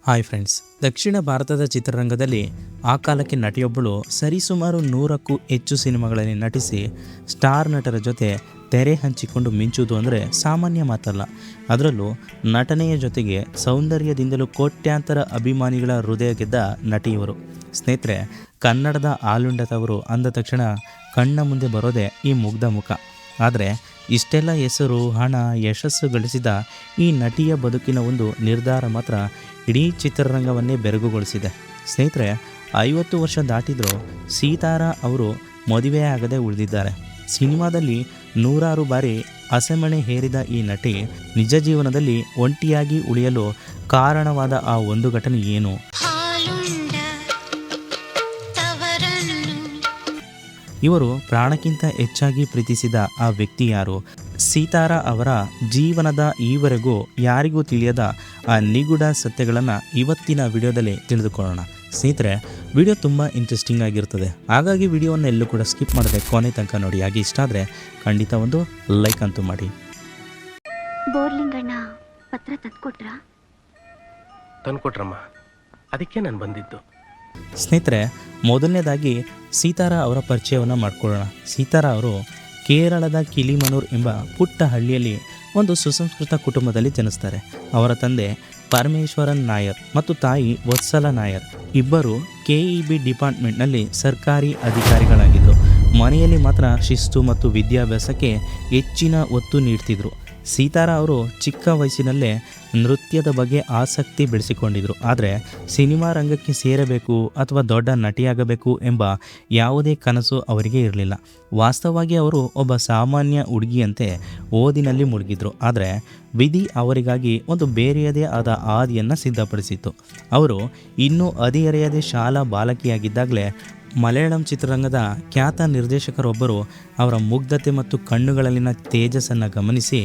Hi friends, ದಕ್ಷಿಣ ಭಾರತದ ಚಿತ್ರರಂಗದಲ್ಲಿ ಆ ಕಾಲಕ್ಕೆ ನಟಿಯೊಬ್ಬಳು ಸರಿಸುಮಾರು 100ಕ್ಕೂ ಹೆಚ್ಚು ಸಿನಿಮಾಗಳಲ್ಲಿ ನಟಿಸಿ ಸ್ಟಾರ್ ನಟರ ಜೊತೆ ತೆರೆ ಹಂಚಿಕೊಂಡು ಮಿಂಚುವುದು ಅಂದರೆ ಸಾಮಾನ್ಯ ಮಾತಲ್ಲ. ಅದರಲ್ಲೂ ನಟನೆಯ ಜೊತೆಗೆ ಸೌಂದರ್ಯದಿಂದಲೂ ಕೋಟ್ಯಾಂತರ ಅಭಿಮಾನಿಗಳ ಹೃದಯ ಗೆದ್ದ ನಟಿಯವರು. ಸ್ನೇಹಿತರೆ, ಕನ್ನಡದ ಆಲುಂಡತವರು ಅಂದ ತಕ್ಷಣ ಕಣ್ಣ ಮುಂದೆ ಬರೋದೇ ಈ ಮುಗ್ಧ ಮುಖ. ಆದರೆ ಇಷ್ಟೆಲ್ಲ ಹೆಸರು, ಹಣ, ಯಶಸ್ಸು ಗಳಿಸಿದ ಈ ನಟಿಯ ಬದುಕಿನ ಒಂದು ನಿರ್ಧಾರ ಮಾತ್ರ ಇಡೀ ಚಿತ್ರರಂಗವನ್ನೇ ಬೆರಗುಗೊಳಿಸಿದೆ. ಸ್ನೇಹಿತರೆ, 50 ವರ್ಷ ದಾಟಿದರೂ ಸೀತಾರಾ ಅವರು ಮದುವೆಯಾಗದೆ ಉಳಿದಿದ್ದಾರೆ. ಸಿನಿಮಾದಲ್ಲಿ 100 ಬಾರಿ ಹಸೆಮಣೆ ಹೇರಿದ ಈ ನಟಿ ನಿಜ ಜೀವನದಲ್ಲಿ ಒಂಟಿಯಾಗಿ ಉಳಿಯಲು ಕಾರಣವಾದ ಆ ಒಂದು ಘಟನೆ ಏನು? ಇವರು ಪ್ರಾಣಕ್ಕಿಂತ ಹೆಚ್ಚಾಗಿ ಪ್ರೀತಿಸಿದ ಆ ವ್ಯಕ್ತಿ ಯಾರು? ಸೀತಾರಾ ಅವರ ಜೀವನದ ಈವರೆಗೂ ಯಾರಿಗೂ ತಿಳಿಯದ ಆ ನಿಗೂಢ ಸತ್ಯಗಳನ್ನು ಇವತ್ತಿನ ವಿಡಿಯೋದಲ್ಲಿ ತಿಳಿದುಕೊಳ್ಳೋಣ. ಸ್ನೇಹಿತರೆ, ವಿಡಿಯೋ ತುಂಬ ಇಂಟ್ರೆಸ್ಟಿಂಗ್ ಆಗಿರ್ತದೆ. ಹಾಗಾಗಿ ವಿಡಿಯೋವನ್ನು ಎಲ್ಲೂ ಕೂಡ ಸ್ಕಿಪ್ ಮಾಡದೆ ಕೊನೆ ತನಕ ನೋಡಿ. ಹಾಗೆ ಇಷ್ಟ ಆದರೆ ಖಂಡಿತ ಒಂದು ಲೈಕ್ ಅಂತೂ ಮಾಡಿ. ಬೋರ್ಲಿಂಗಣ್ಣ ಪತ್ರ ತಂದ್ಕೊಟ್ರಮ್ಮ, ಅದಕ್ಕೆ ನಾನು ಬಂದಿದ್ದು. ಸ್ನೇಹಿತರೆ, ಮೊದಲನೇದಾಗಿ ಸೀತಾರಾ ಅವರ ಪರಿಚಯವನ್ನು ಮಾಡಿಕೊಳ್ಳೋಣ. ಸೀತಾರಾ ಅವರು ಕೇರಳದ ಕಿಲಿಮನೂರ್ ಎಂಬ ಪುಟ್ಟ ಹಳ್ಳಿಯಲ್ಲಿ ಒಂದು ಸುಸಂಸ್ಕೃತ ಕುಟುಂಬದಲ್ಲಿ ಜನಿಸ್ತಾರೆ. ಅವರ ತಂದೆ ಪರಮೇಶ್ವರನ್ ನಾಯರ್ ಮತ್ತು ತಾಯಿ ವತ್ಸಲ ನಾಯರ್ ಇಬ್ಬರು KEB ಡಿಪಾರ್ಟ್ಮೆಂಟ್ನಲ್ಲಿ ಸರ್ಕಾರಿ ಅಧಿಕಾರಿಗಳಾಗಿದ್ದರು. ಮನೆಯಲ್ಲಿ ಮಾತ್ರ ಶಿಸ್ತು ಮತ್ತು ವಿದ್ಯಾಭ್ಯಾಸಕ್ಕೆ ಹೆಚ್ಚಿನ ಒತ್ತು ನೀಡ್ತಿದ್ರು. ಸೀತಾರಾ ಅವರು ಚಿಕ್ಕ ವಯಸ್ಸಿನಲ್ಲೇ ನೃತ್ಯದ ಬಗ್ಗೆ ಆಸಕ್ತಿ ಬೆಳೆಸಿಕೊಂಡಿದ್ರು. ಆದರೆ ಸಿನಿಮಾ ರಂಗಕ್ಕೆ ಸೇರಬೇಕು ಅಥವಾ ದೊಡ್ಡ ನಟಿಯಾಗಬೇಕು ಎಂಬ ಯಾವುದೇ ಕನಸು ಅವರಿಗೆ ಇರಲಿಲ್ಲ. ವಾಸ್ತವವಾಗಿ ಅವರು ಒಬ್ಬ ಸಾಮಾನ್ಯ ಹುಡುಗಿಯಂತೆ ಓದಿನಲ್ಲಿ ಮುಳುಗಿದ್ರು. ಆದರೆ ವಿಧಿ ಅವರಿಗಾಗಿ ಒಂದು ಬೇರೆಯದೇ ಆದ ಹಾದಿಯನ್ನು ಸಿದ್ಧಪಡಿಸಿತ್ತು. ಅವರು ಇನ್ನೂ ಹದಿಹರೆಯದೇ ಶಾಲಾ ಬಾಲಕಿಯಾಗಿದ್ದಾಗಲೇ ಮಲಯಾಳಂ ಚಿತ್ರರಂಗದ ಖ್ಯಾತ ನಿರ್ದೇಶಕರೊಬ್ಬರು ಅವರ ಮುಗ್ಧತೆ ಮತ್ತು ಕಣ್ಣುಗಳಲ್ಲಿನ ತೇಜಸ್ಸನ್ನು ಗಮನಿಸಿ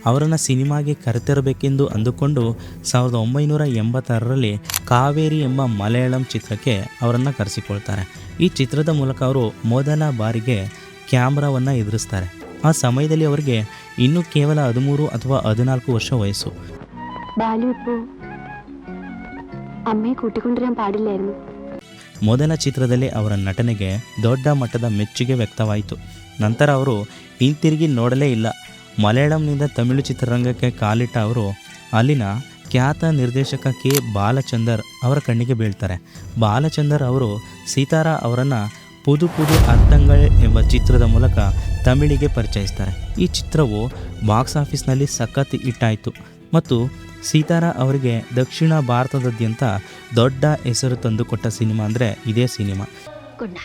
ಅವರನ್ನು ಸಿನಿಮಾಗೆ ಕರೆತರಬೇಕೆಂದು ಅಂದುಕೊಂಡು 1986ರಲ್ಲಿ ಕಾವೇರಿ ಎಂಬ ಮಲಯಾಳಂ ಚಿತ್ರಕ್ಕೆ ಅವರನ್ನು ಕರೆಸಿಕೊಳ್ತಾರೆ. ಈ ಚಿತ್ರದ ಮೂಲಕ ಅವರು ಮೊದಲ ಬಾರಿಗೆ ಕ್ಯಾಮ್ರಾವನ್ನು ಎದುರಿಸ್ತಾರೆ. ಆ ಸಮಯದಲ್ಲಿ ಅವರಿಗೆ ಇನ್ನೂ ಕೇವಲ 13 ಅಥವಾ 14 ವರ್ಷ ವಯಸ್ಸು. ಮೊದಲ ಚಿತ್ರದಲ್ಲಿ ಅವರ ನಟನೆಗೆ ದೊಡ್ಡ ಮಟ್ಟದ ಮೆಚ್ಚುಗೆ ವ್ಯಕ್ತವಾಯಿತು. ನಂತರ ಅವರು ಹಿಂತಿರುಗಿ ನೋಡಲೇ ಇಲ್ಲ. ಮಲಯಾಳಂನಿಂದ ತಮಿಳು ಚಿತ್ರರಂಗಕ್ಕೆ ಕಾಲಿಟ್ಟ ಅವರು ಅಲ್ಲಿನ ಖ್ಯಾತ ನಿರ್ದೇಶಕ K. ಬಾಲಚಂದರ್ ಅವರ ಕಣ್ಣಿಗೆ ಬೀಳ್ತಾರೆ. ಬಾಲಚಂದರ್ ಅವರು ಸೀತಾರಾ ಅವರನ್ನು ಪುದು ಪುದು ಅರ್ಥಂಗಳ್ ಎಂಬ ಚಿತ್ರದ ಮೂಲಕ ತಮಿಳಿಗೆ ಪರಿಚಯಿಸ್ತಾರೆ. ಈ ಚಿತ್ರವು ಬಾಕ್ಸ್ ಆಫೀಸ್ನಲ್ಲಿ ಸಖತ್ ಹಿಟ್ಟಾಯಿತು ಮತ್ತು ಸೀತಾರಾ ಅವರಿಗೆ ದಕ್ಷಿಣ ಭಾರತದಾದ್ಯಂತ ದೊಡ್ಡ ಹೆಸರು ತಂದುಕೊಟ್ಟ ಸಿನಿಮಾ ಅಂದರೆ ಇದೇ ಸಿನಿಮಾ. Good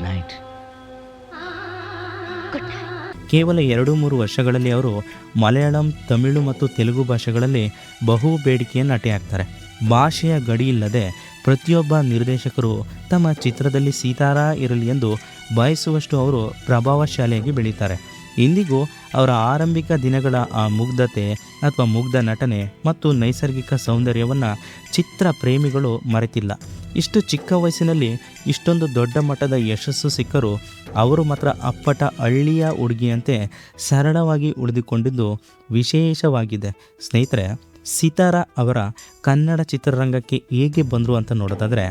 night. ಕೇವಲ 2-3 ವರ್ಷಗಳಲ್ಲಿ ಅವರು ಮಲಯಾಳಂ, ತಮಿಳು ಮತ್ತು ತೆಲುಗು ಭಾಷೆಗಳಲ್ಲಿ ಬಹು ಬೇಡಿಕೆಯ ನಟಿಯಾಗ್ತಾರೆ. ಭಾಷೆಯ ಗಡಿ ಇಲ್ಲದೆ ಪ್ರತಿಯೊಬ್ಬ ನಿರ್ದೇಶಕರು ತಮ್ಮ ಚಿತ್ರದಲ್ಲಿ ಸೀತಾರಾ ಇರಲಿ ಎಂದು ಬಯಸುವಷ್ಟು ಅವರು ಪ್ರಭಾವಶಾಲಿಯಾಗಿ ಬೆಳೀತಾರೆ. ಇಂದಿಗೂ ಅವರ ಆರಂಭಿಕ ದಿನಗಳ ಆ ಮುಗ್ಧತೆ ಅಥವಾ ಮುಗ್ಧ ನಟನೆ ಮತ್ತು ನೈಸರ್ಗಿಕ ಸೌಂದರ್ಯವನ್ನು ಚಿತ್ರ ಪ್ರೇಮಿಗಳು ಮರೆತಿಲ್ಲ. ಇಷ್ಟು ಚಿಕ್ಕ ವಯಸ್ಸಿನಲ್ಲಿ ಇಷ್ಟೊಂದು ದೊಡ್ಡ ಮಟ್ಟದ ಯಶಸ್ಸು ಸಿಕ್ಕರೂ ಅವರು ಮಾತ್ರ ಅಪ್ಪಟ ಹಳ್ಳಿಯ ಹುಡುಗಿಯಂತೆ ಸರಳವಾಗಿ ಉಳಿದುಕೊಂಡಿದ್ದು ವಿಶೇಷವಾಗಿದೆ. ಸ್ನೇಹಿತರೆ, ಸೀತಾರಾ ಅವರ ಕನ್ನಡ ಚಿತ್ರರಂಗಕ್ಕೆ ಹೇಗೆ ಬಂದರು ಅಂತ ನೋಡೋದಾದರೆ,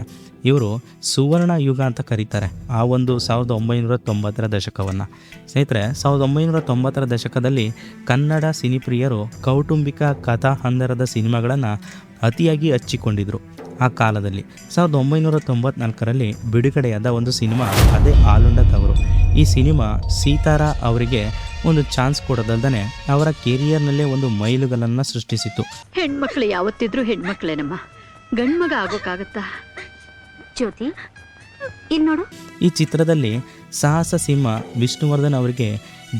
ಇವರು ಸುವರ್ಣ ಯುಗ ಅಂತ ಕರೀತಾರೆ ಆ ಒಂದು 1990ರ ದಶಕವನ್ನು. ಸ್ನೇಹಿತರೆ, 1990ರ ದಶಕದಲ್ಲಿ ಕನ್ನಡ ಸಿನಿಪ್ರಿಯರು ಕೌಟುಂಬಿಕ ಕಥಾ ಹಂದರದ ಸಿನಿಮಾಗಳನ್ನು ಅತಿಯಾಗಿ ಹಚ್ಚಿಕೊಂಡಿದ್ರು. ಆ ಕಾಲದಲ್ಲಿ 1994ರಲ್ಲಿ ಬಿಡುಗಡೆಯಾದ ಒಂದು ಸಿನಿಮಾ ಅದೇ ಆಲುಂಡತವರು. ಈ ಸಿನಿಮಾ ಸೀತಾರಾ ಅವರಿಗೆ ಒಂದು ಚಾನ್ಸ್ ಕೊಡೋದಲ್ದೇ ಅವರ ಕೆರಿಯರ್ನಲ್ಲೇ ಒಂದು ಮೈಲುಗಲ್ಲನ್ನು ಸೃಷ್ಟಿಸಿತು. ಹೆಣ್ಮಕ್ಳು ಯಾವತ್ತಿದ್ರು ಹೆಣ್ಮಕ್ಳೇನಮ್ಮ, ಗಂಡ್ಮಗ ಆಗೋಕ್ಕಾಗತ್ತಾ? ಜ್ಯೋತಿ, ಇನ್ನೋಡು. ಈ ಚಿತ್ರದಲ್ಲಿ ಸಾಹಸ ಸಿಂಹ ವಿಷ್ಣುವರ್ಧನ್ ಅವರಿಗೆ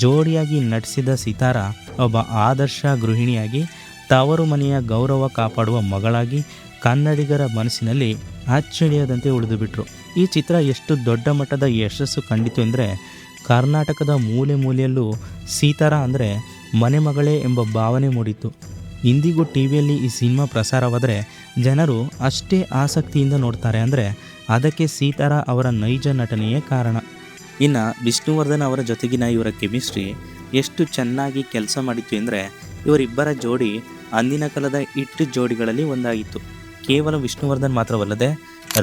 ಜೋಡಿಯಾಗಿ ನಟಿಸಿದ ಸೀತಾರಾ ಒಬ್ಬ ಆದರ್ಶ ಗೃಹಿಣಿಯಾಗಿ, ತವರು ಮನೆಯ ಗೌರವ ಕಾಪಾಡುವ ಮಗಳಾಗಿ ಕನ್ನಡಿಗರ ಮನಸ್ಸಿನಲ್ಲಿ ಅಚ್ಚಳಿಯದಂತೆ ಉಳಿದುಬಿಟ್ರು. ಈ ಚಿತ್ರ ಎಷ್ಟು ದೊಡ್ಡ ಮಟ್ಟದ ಯಶಸ್ಸು ಕಂಡಿತು ಅಂದರೆ, ಕರ್ನಾಟಕದ ಮೂಲೆ ಮೂಲೆಯಲ್ಲೂ ಸೀತಾರಾ ಅಂದರೆ ಮನೆ ಮಗಳೇ ಎಂಬ ಭಾವನೆ ಮೂಡಿತು. ಇಂದಿಗೂ ಟಿವಿಯಲ್ಲಿ ಈ ಸಿನಿಮಾ ಪ್ರಸಾರವಾದರೆ ಜನರು ಅಷ್ಟೇ ಆಸಕ್ತಿಯಿಂದ ನೋಡ್ತಾರೆ. ಅಂದರೆ ಅದಕ್ಕೆ ಸೀತಾರಾ ಅವರ ನೈಜ ನಟನೆಯೇ ಕಾರಣ. ಇನ್ನು ವಿಷ್ಣುವರ್ಧನ್ ಅವರ ಜೊತೆಗಿನ ಇವರ ಕೆಮಿಸ್ಟ್ರಿ ಎಷ್ಟು ಚೆನ್ನಾಗಿ ಕೆಲಸ ಮಾಡಿತ್ತು ಅಂದರೆ, ಇವರಿಬ್ಬರ ಜೋಡಿ ಅಂದಿನ ಕಾಲದ ಹಿಟ್ ಜೋಡಿಗಳಲ್ಲಿ ಒಂದಾಗಿತ್ತು. ಕೇವಲ ವಿಷ್ಣುವರ್ಧನ್ ಮಾತ್ರವಲ್ಲದೆ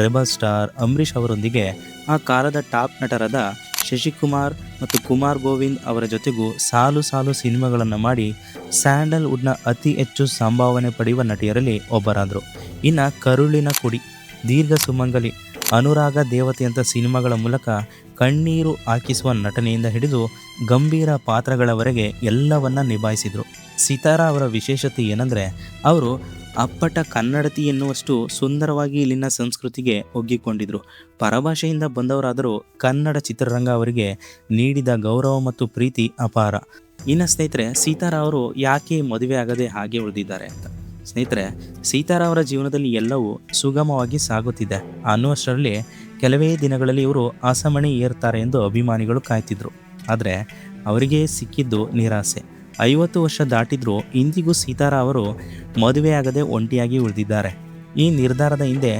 ರೆಬಲ್ ಸ್ಟಾರ್ ಅಂಬರೀಷ್ ಅವರೊಂದಿಗೆ ಆ ಕಾಲದ ಟಾಪ್ ನಟರಾದ ಶಶಿಕುಮಾರ್ ಮತ್ತು ಕುಮಾರ್ ಗೋವಿಂದ್ ಅವರ ಜೊತೆಗೂ ಸಾಲು ಸಾಲು ಸಿನಿಮಾಗಳನ್ನು ಮಾಡಿ ಸ್ಯಾಂಡಲ್ವುಡ್ನ ಅತಿ ಹೆಚ್ಚು ಸಂಭಾವನೆ ಪಡೆಯುವ ನಟಿಯರಲ್ಲಿ ಒಬ್ಬರಾದರು. ಇನ್ನು ಕರುಳಿನ ಕುಡಿ, ದೀರ್ಘ ಸುಮಂಗಲಿ, ಅನುರಾಗ ದೇವತೆಯಂಥ ಸಿನಿಮಾಗಳ ಮೂಲಕ ಕಣ್ಣೀರು ಹಾಕಿಸುವ ನಟನೆಯಿಂದ ಹಿಡಿದು ಗಂಭೀರ ಪಾತ್ರಗಳವರೆಗೆ ಎಲ್ಲವನ್ನ ನಿಭಾಯಿಸಿದರು. ಸಿತಾರಾ ಅವರ ವಿಶೇಷತೆ ಏನಂದರೆ ಅವರು ಅಪ್ಪಟ ಕನ್ನಡತಿ ಎನ್ನುವಷ್ಟು ಸುಂದರವಾಗಿ ಇಲ್ಲಿನ ಸಂಸ್ಕೃತಿಗೆ ಒಗ್ಗಿಕೊಂಡಿದ್ರು. ಪರಭಾಷೆಯಿಂದ ಬಂದವರಾದರೂ ಕನ್ನಡ ಚಿತ್ರರಂಗ ಅವರಿಗೆ ನೀಡಿದ ಗೌರವ ಮತ್ತು ಪ್ರೀತಿ ಅಪಾರ. ಇನ್ನು ಸ್ನೇಹಿತರೆ, ಸಿತಾರಾ ಅವರು ಯಾಕೆ ಮದುವೆ ಆಗದೆ ಹಾಗೆ ಉಳಿದಿದ್ದಾರೆ ಅಂತ. ಸ್ನೇಹಿತರೆ, ಸಿತಾರಾ ಅವರ ಜೀವನದಲ್ಲಿ ಎಲ್ಲವೂ ಸುಗಮವಾಗಿ ಸಾಗುತ್ತಿದೆ ಅನ್ನುವಷ್ಟರಲ್ಲಿ ಕೆಲವೇ ದಿನಗಳಲ್ಲಿ ಇವರು ಅಸಮಣೆ ಏರ್ತಾರೆ ಎಂದು ಅಭಿಮಾನಿಗಳು ಕಾಯ್ತಿದ್ರು. ಆದರೆ ಅವರಿಗೆ ಸಿಕ್ಕಿದ್ದು ನಿರಾಸೆ. 50 ವರ್ಷ ದಾಟಿದ್ರೂ ಇಂದಿಗೂ ಸಿತಾರಾ ಅವರು ಮದುವೆಯಾಗದೆ ಒಂಟಿಯಾಗಿ ಉಳಿದಿದ್ದಾರೆ. ಈ ನಿರ್ಧಾರದ ಹಿಂದೆ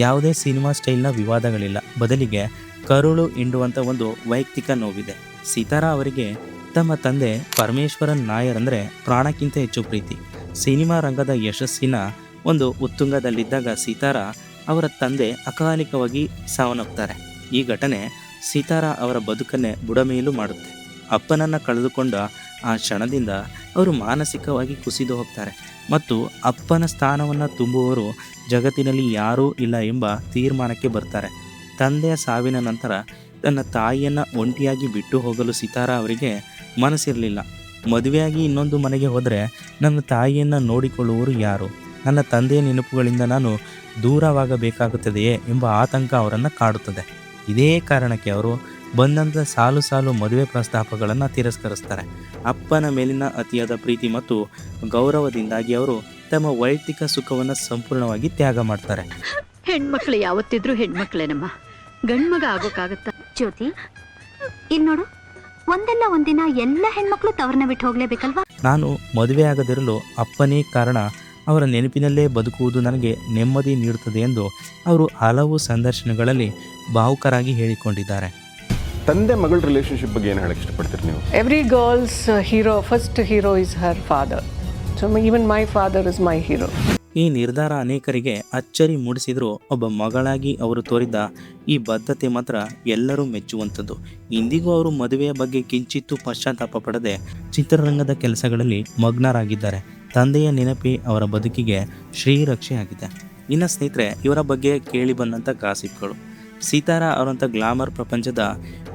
ಯಾವುದೇ ಸಿನಿಮಾ ಸ್ಟೈಲ್ನ ವಿವಾದಗಳಿಲ್ಲ, ಬದಲಿಗೆ ಕರುಳು ಹಿಂಡುವಂಥ ಒಂದು ವೈಯಕ್ತಿಕ ನೋವಿದೆ. ಸಿತಾರಾ ಅವರಿಗೆ ತಮ್ಮ ತಂದೆ ಪರಮೇಶ್ವರನ್ ನಾಯರ್ ಅಂದರೆ ಪ್ರಾಣಕ್ಕಿಂತ ಹೆಚ್ಚು ಪ್ರೀತಿ. ಸಿನಿಮಾ ರಂಗದ ಯಶಸ್ಸಿನ ಒಂದು ಉತ್ತುಂಗದಲ್ಲಿದ್ದಾಗ ಸಿತಾರಾ ಅವರ ತಂದೆ ಅಕಾಲಿಕವಾಗಿ ಸಾವನ್ನಪ್ತಾರೆ. ಈ ಘಟನೆ ಸಿತಾರಾ ಅವರ ಬದುಕನ್ನೇ ಬುಡಮೇಲು ಮಾಡುತ್ತೆ. ಅಪ್ಪನನ್ನು ಕಳೆದುಕೊಂಡ ಆ ಕ್ಷಣದಿಂದ ಅವರು ಮಾನಸಿಕವಾಗಿ ಕುಸಿದು ಹೋಗ್ತಾರೆ ಮತ್ತು ಅಪ್ಪನ ಸ್ಥಾನವನ್ನು ತುಂಬುವವರು ಜಗತ್ತಿನಲ್ಲಿ ಯಾರೂ ಇಲ್ಲ ಎಂಬ ತೀರ್ಮಾನಕ್ಕೆ ಬರ್ತಾರೆ. ತಂದೆಯ ಸಾವಿನ ನಂತರ ತನ್ನ ತಾಯಿಯನ್ನು ಒಂಟಿಯಾಗಿ ಬಿಟ್ಟು ಹೋಗಲು ಸಿತಾರಾ ಅವರಿಗೆ ಮನಸ್ಸಿರಲಿಲ್ಲ. ಮದುವೆಯಾಗಿ ಇನ್ನೊಂದು ಮನೆಗೆ ಹೋದರೆ ನನ್ನ ತಾಯಿಯನ್ನು ನೋಡಿಕೊಳ್ಳುವವರು ಯಾರು? ನನ್ನ ತಂದೆಯ ನೆನಪುಗಳಿಂದ ನಾನು ದೂರವಾಗಬೇಕಾಗುತ್ತದೆಯೇ ಎಂಬ ಆತಂಕ ಅವರನ್ನು ಕಾಡುತ್ತದೆ. ಇದೇ ಕಾರಣಕ್ಕೆ ಅವರು ಬಂದಂಥ ಸಾಲು ಸಾಲು ಮದುವೆ ಪ್ರಸ್ತಾಪಗಳನ್ನು ತಿರಸ್ಕರಿಸ್ತಾರೆ. ಅಪ್ಪನ ಮೇಲಿನ ಅತಿಯಾದ ಪ್ರೀತಿ ಮತ್ತು ಗೌರವದಿಂದಾಗಿ ಅವರು ತಮ್ಮ ವೈಯಕ್ತಿಕ ಸುಖವನ್ನು ಸಂಪೂರ್ಣವಾಗಿ ತ್ಯಾಗ ಮಾಡ್ತಾರೆ. ಹೆಣ್ಮಕ್ಳು ಯಾವತ್ತಿದ್ರೂ ಹೆಣ್ಮಕ್ಳೇನಮ್ಮ, ಗಂಡ್ಮಗ ಆಗೋಕ್ಕಾಗತ್ತಾ? ಜ್ಯೋತಿ, ಇಲ್ಲಿ ನೋಡು, ಒಂದಲ್ಲ ಒಂದಿನ ಎಲ್ಲ ಹೆಣ್ಮಕ್ಳು ತವರನ್ನ ಬಿಟ್ಟು ಹೋಗ್ಲೇಬೇಕಲ್ವಾ? ನಾನು ಮದುವೆ ಆಗದಿರಲು ಅಪ್ಪನೇ ಕಾರಣ, ಅವರ ನೆನಪಿನಲ್ಲೇ ಬದುಕುವುದು ನನಗೆ ನೆಮ್ಮದಿ ನೀಡುತ್ತದೆ ಎಂದು ಅವರು ಹಲವು ಸಂದರ್ಶನಗಳಲ್ಲಿ ಭಾವುಕರಾಗಿ ಹೇಳಿಕೊಂಡಿದ್ದಾರೆ. ತಂದೆ ಮಗಳ ರಿಲೇಶನ್ಶಿಪ್ ಬಗ್ಗೆ ಏನು ಹೇಳಕ್ಕೆ ಇಷ್ಟಪಡ್ತೀರಿ ನೀವು? Every girl's hero, first hero is her father. So even my father is my hero. ಈ ನಿರ್ಧಾರ ಅನೇಕರಿಗೆ ಅಚ್ಚರಿ ಮೂಡಿಸಿದರೂ ಒಬ್ಬ ಮಗಳಾಗಿ ಅವರು ತೋರಿದ ಈ ಬದ್ಧತೆ ಮಾತ್ರ ಎಲ್ಲರೂ ಮೆಚ್ಚುವಂಥದ್ದು. ಇಂದಿಗೂ ಅವರು ಮದುವೆಯ ಬಗ್ಗೆ ಕಿಂಚಿತ್ತೂ ಪಶ್ಚಾತ್ತಾಪ ಪಡದೆ ಚಿತ್ರರಂಗದ ಕೆಲಸಗಳಲ್ಲಿ ಮಗ್ನರಾಗಿದ್ದಾರೆ. ತಂದೆಯ ನೆನಪಿ ಅವರ ಬದುಕಿಗೆ ಶ್ರೀರಕ್ಷೆ ಆಗಿದೆ. ಇನ್ನು ಸ್ನೇಹಿತರೆ, ಇವರ ಬಗ್ಗೆ ಕೇಳಿ ಬಂದಂಥ ಗಾಸಿಪ್ಗಳು. ಸಿತಾರಾ ಅವರಂಥ ಗ್ಲಾಮರ್ ಪ್ರಪಂಚದ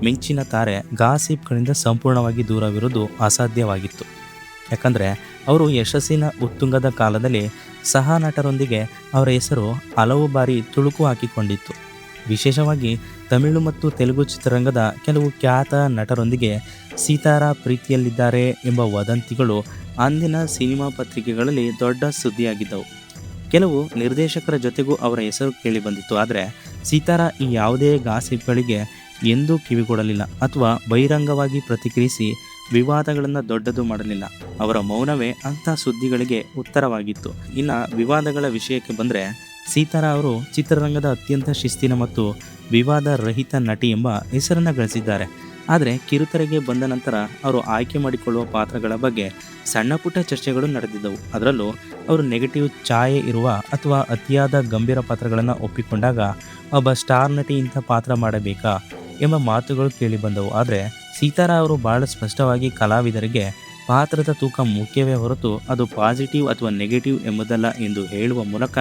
ಮಿಂಚಿನ ತಾರೆ ಗಾಸಿಪ್ಗಳಿಂದ ಸಂಪೂರ್ಣವಾಗಿ ದೂರವಿರುವುದು ಅಸಾಧ್ಯವಾಗಿತ್ತು. ಯಾಕಂದರೆ ಅವರು ಯಶಸ್ಸಿನ ಉತ್ತುಂಗದ ಕಾಲದಲ್ಲಿ ಸಹ ನಟರೊಂದಿಗೆ ಅವರ ಹೆಸರು ಹಲವು ಬಾರಿ ತುಳುಕು ಹಾಕಿಕೊಂಡಿತ್ತು. ವಿಶೇಷವಾಗಿ ತಮಿಳು ಮತ್ತು ತೆಲುಗು ಚಿತ್ರರಂಗದ ಕೆಲವು ಖ್ಯಾತ ನಟರೊಂದಿಗೆ ಸಿತಾರಾ ಪ್ರೀತಿಯಲ್ಲಿದ್ದಾರೆ ಎಂಬ ವದಂತಿಗಳು ಅಂದಿನ ಸಿನಿಮಾ ಪತ್ರಿಕೆಗಳಲ್ಲಿ ದೊಡ್ಡ ಸುದ್ದಿಯಾಗಿದ್ದವು. ಕೆಲವು ನಿರ್ದೇಶಕರ ಜೊತೆಗೂ ಅವರ ಹೆಸರು ಕೇಳಿ ಬಂದಿತ್ತು. ಆದರೆ ಸಿತಾರಾ ಈ ಯಾವುದೇ ಗಾಸಿಪ್ಗಳಿಗೆ ಎಂದೂ ಕಿವಿಗೊಡಲಿಲ್ಲ ಅಥವಾ ಬಹಿರಂಗವಾಗಿ ಪ್ರತಿಕ್ರಿಯಿಸಿ ವಿವಾದಗಳನ್ನು ದೊಡ್ಡದು ಮಾಡಲಿಲ್ಲ. ಅವರ ಮೌನವೇ ಅಂಥ ಸುದ್ದಿಗಳಿಗೆ ಉತ್ತರವಾಗಿತ್ತು. ಇನ್ನು ವಿವಾದಗಳ ವಿಷಯಕ್ಕೆ ಬಂದರೆ, ಸಿತಾರಾ ಅವರು ಚಿತ್ರರಂಗದ ಅತ್ಯಂತ ಶಿಸ್ತಿನ ಮತ್ತು ವಿವಾದ ರಹಿತ ನಟಿ ಎಂಬ ಹೆಸರನ್ನು ಗಳಿಸಿದ್ದಾರೆ. ಆದರೆ ಕಿರುತೆರೆಗೆ ಬಂದ ನಂತರ ಅವರು ಆಯ್ಕೆ ಮಾಡಿಕೊಳ್ಳುವ ಪಾತ್ರಗಳ ಬಗ್ಗೆ ಸಣ್ಣ ಪುಟ್ಟ ಚರ್ಚೆಗಳು ನಡೆದಿದ್ದವು. ಅದರಲ್ಲೂ ಅವರು ನೆಗೆಟಿವ್ ಛಾಯೆ ಇರುವ ಅಥವಾ ಅತಿಯಾದ ಗಂಭೀರ ಪಾತ್ರಗಳನ್ನು ಒಪ್ಪಿಕೊಂಡಾಗ ಒಬ್ಬ ಸ್ಟಾರ್ ನಟಿ ಇಂಥ ಪಾತ್ರ ಮಾಡಬೇಕಾ ಎಂಬ ಮಾತುಗಳು ಕೇಳಿಬಂದವು. ಆದರೆ ಸಿತಾರಾ ಅವರು ಬಹಳ ಸ್ಪಷ್ಟವಾಗಿ ಕಲಾವಿದರಿಗೆ ಪಾತ್ರದ ತೂಕ ಮುಖ್ಯವೇ ಹೊರತು ಅದು ಪಾಸಿಟಿವ್ ಅಥವಾ ನೆಗೆಟಿವ್ ಎಂಬುದಲ್ಲ ಎಂದು ಹೇಳುವ ಮೂಲಕ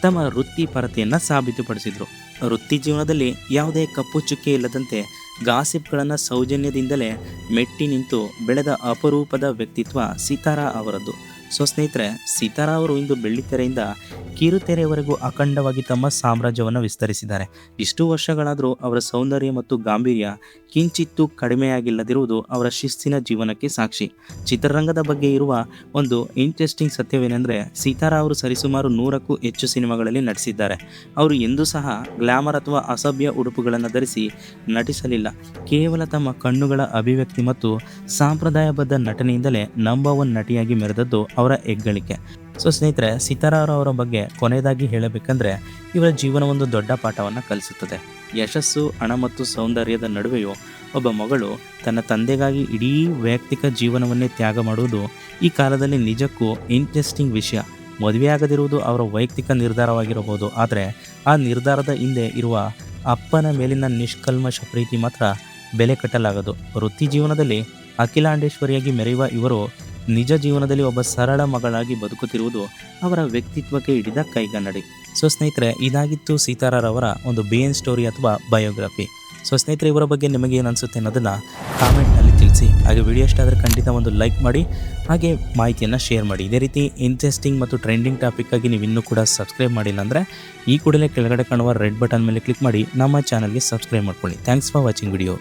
ತಮ್ಮ ವೃತ್ತಿಪರತೆಯನ್ನು ಸಾಬೀತುಪಡಿಸಿದರು. ವೃತ್ತಿ ಜೀವನದಲ್ಲಿ ಯಾವುದೇ ಕಪ್ಪು ಚುಕ್ಕೆ ಇಲ್ಲದಂತೆ ಗಾಸಿಪ್ಗಳನ್ನು ಸೌಜನ್ಯದಿಂದಲೇ ಮೆಟ್ಟಿ ನಿಂತು ಬೆಳೆದ ಅಪರೂಪದ ವ್ಯಕ್ತಿತ್ವ ಸಿತಾರಾ ಅವರದ್ದು. ಸೊ ಸ್ನೇಹಿತರೆ, ಸಿತಾರಾ ಅವರು ಇಂದು ಬೆಳ್ಳಿತೆರೆಯಿಂದ ಕಿರುತೆರೆಯವರೆಗೂ ಅಖಂಡವಾಗಿ ತಮ್ಮ ಸಾಮ್ರಾಜ್ಯವನ್ನು ವಿಸ್ತರಿಸಿದ್ದಾರೆ. ಇಷ್ಟು ವರ್ಷಗಳಾದರೂ ಅವರ ಸೌಂದರ್ಯ ಮತ್ತು ಗಾಂಭೀರ್ಯ ಕಿಂಚಿತ್ತೂ ಕಡಿಮೆಯಾಗಿಲ್ಲದಿರುವುದು ಅವರ ಶಿಸ್ತಿನ ಜೀವನಕ್ಕೆ ಸಾಕ್ಷಿ. ಚಿತ್ರರಂಗದ ಬಗ್ಗೆ ಇರುವ ಒಂದು ಇಂಟ್ರೆಸ್ಟಿಂಗ್ ಸತ್ಯವೇನೆಂದರೆ, ಸಿತಾರಾ ಅವರು ಸರಿಸುಮಾರು 100ಕ್ಕೂ ಹೆಚ್ಚು ಸಿನಿಮಾಗಳಲ್ಲಿ ನಟಿಸಿದ್ದಾರೆ. ಅವರು ಎಂದೂ ಸಹ ಗ್ಲಾಮರ್ ಅಥವಾ ಅಸಭ್ಯ ಉಡುಪುಗಳನ್ನು ಧರಿಸಿ ನಟಿಸಲಿಲ್ಲ. ಕೇವಲ ತಮ್ಮ ಕಣ್ಣುಗಳ ಅಭಿವ್ಯಕ್ತಿ ಮತ್ತು ಸಾಂಪ್ರದಾಯಬದ್ಧ ನಟನೆಯಿಂದಲೇ ನಂಬರ್ 1 ನಟಿಯಾಗಿ ಮೆರೆದದ್ದು ಅವರ ಹೆಗ್ಗಳಿಕೆ. ಸೊ ಸ್ನೇಹಿತರೆ, ಸಿತಾರಾ ಅವರ ಬಗ್ಗೆ ಕೊನೆಯದಾಗಿ ಹೇಳಬೇಕಂದ್ರೆ, ಇವರ ಜೀವನ ಒಂದು ದೊಡ್ಡ ಪಾಠವನ್ನು ಕಲಿಸುತ್ತದೆ. ಯಶಸ್ಸು, ಹಣ ಮತ್ತು ಸೌಂದರ್ಯದ ನಡುವೆಯೂ ಒಬ್ಬ ಮಗಳು ತನ್ನ ತಂದೆಗಾಗಿ ಇಡೀ ವೈಯಕ್ತಿಕ ಜೀವನವನ್ನೇ ತ್ಯಾಗ ಮಾಡುವುದು ಈ ಕಾಲದಲ್ಲಿ ನಿಜಕ್ಕೂ ಇಂಟ್ರೆಸ್ಟಿಂಗ್ ವಿಷಯ. ಮದುವೆಯಾಗದಿರುವುದು ಅವರ ವೈಯಕ್ತಿಕ ನಿರ್ಧಾರವಾಗಿರಬಹುದು, ಆದರೆ ಆ ನಿರ್ಧಾರದ ಹಿಂದೆ ಇರುವ ಅಪ್ಪನ ಮೇಲಿನ ನಿಷ್ಕಲ್ಮಶ ಪ್ರೀತಿ ಮಾತ್ರ ಬೆಲೆ ಕಟ್ಟಲಾಗದು. ವೃತ್ತಿ ಜೀವನದಲ್ಲಿ ಅಖಿಲಾಂಡೇಶ್ವರಿಯಾಗಿ ಮೆರೆಯುವ ಇವರು ನಿಜ ಜೀವನದಲ್ಲಿ ಒಬ್ಬ ಸರಳ ಮಗಳಾಗಿ ಬದುಕುತ್ತಿರುವುದು ಅವರ ವ್ಯಕ್ತಿತ್ವಕ್ಕೆ ಹಿಡಿದ ಕೈಗನ್ನಡಿ. ಸೊ ಸ್ನೇಹಿತರೆ, ಇದಾಗಿತ್ತು ಸೀತಾರವರ ಒಂದು BN ಸ್ಟೋರಿ ಅಥವಾ ಬಯೋಗ್ರಫಿ. ಸೊ ಸ್ನೇಹಿತರೆ, ಇವರ ಬಗ್ಗೆ ನಿಮಗೆ ಏನು ಅನಿಸುತ್ತೆ ಅನ್ನೋದನ್ನು ಕಾಮೆಂಟ್ನಲ್ಲಿ ತಿಳಿಸಿ. ಹಾಗೆ ವಿಡಿಯೋ ಇಷ್ಟ ಆದರೆ ಖಂಡಿತ ಒಂದು ಲೈಕ್ ಮಾಡಿ, ಹಾಗೆ ಮಾಹಿತಿಯನ್ನು ಶೇರ್ ಮಾಡಿ. ಇದೇ ರೀತಿ ಇಂಟ್ರೆಸ್ಟಿಂಗ್ ಮತ್ತು ಟ್ರೆಂಡಿಂಗ್ ಟಾಪಿಕ್ಕಾಗಿ ನೀವು ಇನ್ನೂ ಕೂಡ ಸಬ್ಸ್ಕ್ರೈಬ್ ಮಾಡಿಲ್ಲ ಅಂದರೆ ಈ ಕೂಡಲೇ ಕೆಳಗಡೆ ಕಾಣುವ ರೆಡ್ ಬಟನ್ ಮೇಲೆ ಕ್ಲಿಕ್ ಮಾಡಿ ನಮ್ಮ ಚಾನಲ್ಗೆ ಸಬ್ಸ್ಕ್ರೈಬ್ ಮಾಡ್ಕೊಳ್ಳಿ. Thanks for watching video.